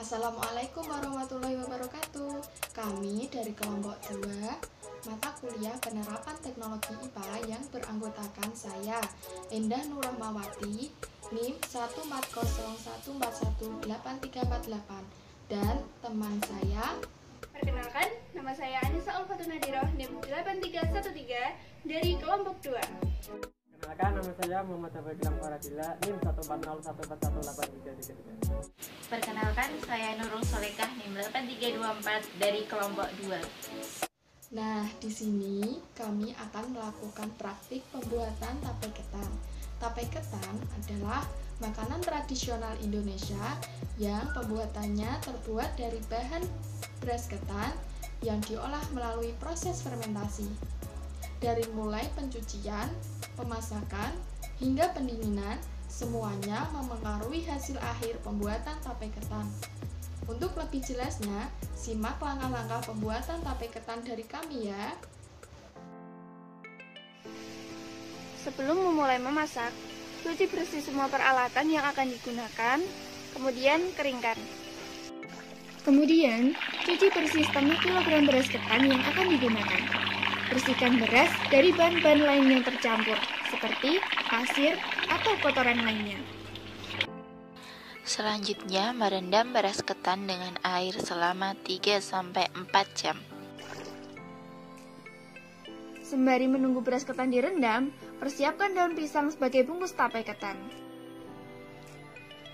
Assalamualaikum warahmatullahi wabarakatuh. Kami dari kelompok 2 mata kuliah penerapan teknologi IPA yang beranggotakan saya, Endah Nurrahmawati, NIM 140141838, dan teman saya. Perkenalkan, nama saya Anissa Ulfatunadiroh, NIM 8313 dari kelompok 2. Perkenalkan, nama saya Muhammad Abdillah Faradila, NIM 140141833. Perkenalkan, saya Nurul Solekah, NIM 8324 dari kelompok 2. Nah, di sini kami akan melakukan praktik pembuatan tape ketan. Tape ketan adalah makanan tradisional Indonesia yang pembuatannya terbuat dari bahan beras ketan yang diolah melalui proses fermentasi. Dari mulai pencucian, pemasakan, hingga pendinginan, semuanya memengaruhi hasil akhir pembuatan tape ketan. Untuk lebih jelasnya, simak langkah-langkah pembuatan tape ketan dari kami ya. Sebelum memulai memasak, cuci bersih semua peralatan yang akan digunakan, kemudian keringkan. Kemudian, cuci bersih setengah kilogram beras ketan yang akan digunakan. Bersihkan beras dari bahan-bahan lain yang tercampur, seperti pasir atau kotoran lainnya. Selanjutnya, merendam beras ketan dengan air selama 3-4 jam. Sembari menunggu beras ketan direndam, persiapkan daun pisang sebagai bungkus tape ketan.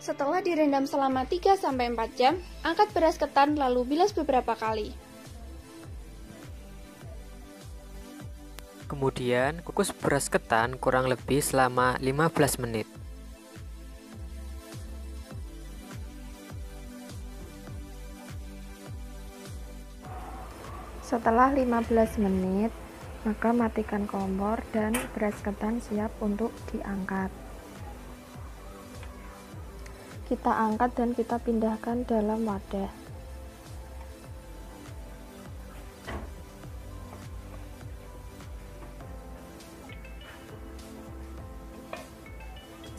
Setelah direndam selama 3-4 jam, angkat beras ketan lalu bilas beberapa kali. Kemudian, kukus beras ketan kurang lebih selama 15 menit. Setelah 15 menit, maka matikan kompor dan beras ketan siap untuk diangkat. Kita angkat dan kita pindahkan dalam wadah.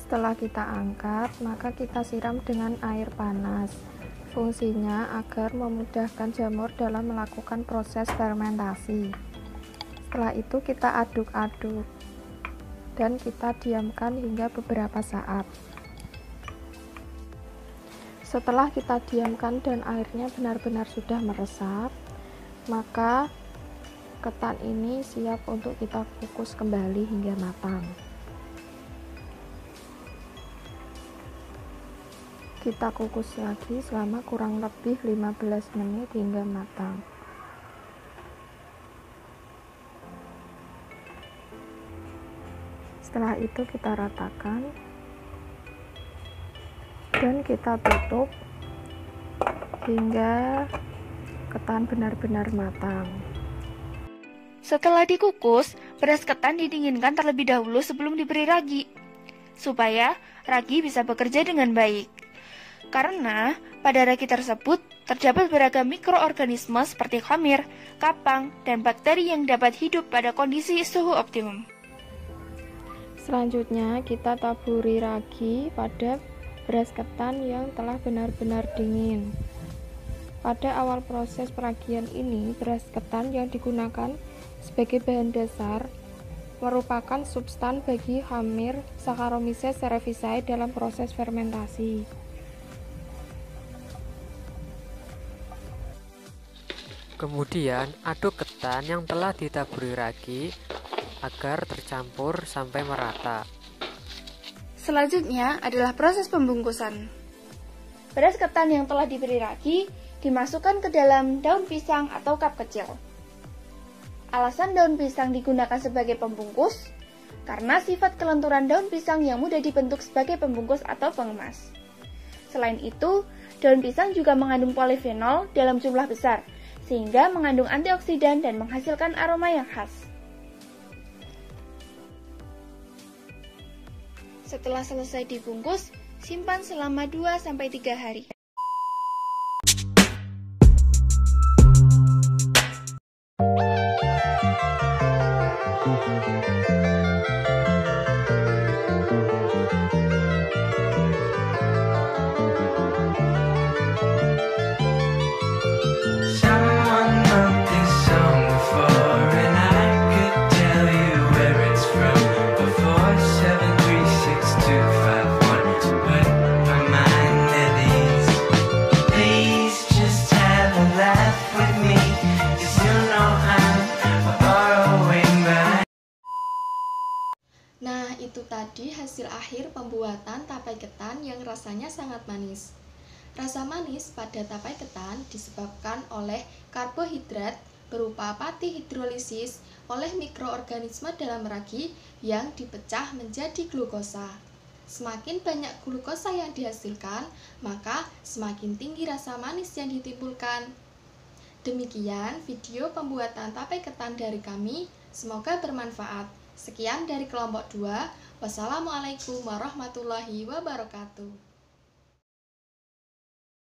Setelah kita angkat, maka kita siram dengan air panas. Fungsinya agar memudahkan jamur dalam melakukan proses fermentasi. Setelah itu kita aduk-aduk dan kita diamkan hingga beberapa saat. Setelah kita diamkan dan airnya benar-benar sudah meresap, maka ketan ini siap untuk kita kukus kembali hingga matang. Kita kukus lagi selama kurang lebih 15 menit hingga matang. Setelah itu kita ratakan dan kita tutup hingga ketan benar-benar matang. Setelah dikukus, beras ketan didinginkan terlebih dahulu sebelum diberi ragi, supaya ragi bisa bekerja dengan baik. Karena pada ragi tersebut terdapat beragam mikroorganisme seperti khamir, kapang, dan bakteri yang dapat hidup pada kondisi suhu optimum. Selanjutnya kita taburi ragi pada beras ketan yang telah benar-benar dingin. Pada awal proses peragian ini, beras ketan yang digunakan sebagai bahan dasar merupakan substan bagi khamir Saccharomyces cerevisiae dalam proses fermentasi. Kemudian, aduk ketan yang telah ditaburi ragi agar tercampur sampai merata. Selanjutnya adalah proses pembungkusan. Beras ketan yang telah diberi ragi dimasukkan ke dalam daun pisang atau cup kecil. Alasan daun pisang digunakan sebagai pembungkus karena sifat kelenturan daun pisang yang mudah dibentuk sebagai pembungkus atau pengemas. Selain itu, daun pisang juga mengandung polifenol dalam jumlah besar, sehingga mengandung antioksidan dan menghasilkan aroma yang khas. Setelah selesai dibungkus, simpan selama 2-3 hari. rasanya sangat manis. Rasa manis pada tape ketan disebabkan oleh karbohidrat berupa pati hidrolisis oleh mikroorganisme dalam ragi yang dipecah menjadi glukosa. Semakin banyak glukosa yang dihasilkan, maka semakin tinggi rasa manis yang ditimbulkan. Demikian video pembuatan tape ketan dari kami, semoga bermanfaat. Sekian dari kelompok 2. Wassalamualaikum warahmatullahi wabarakatuh.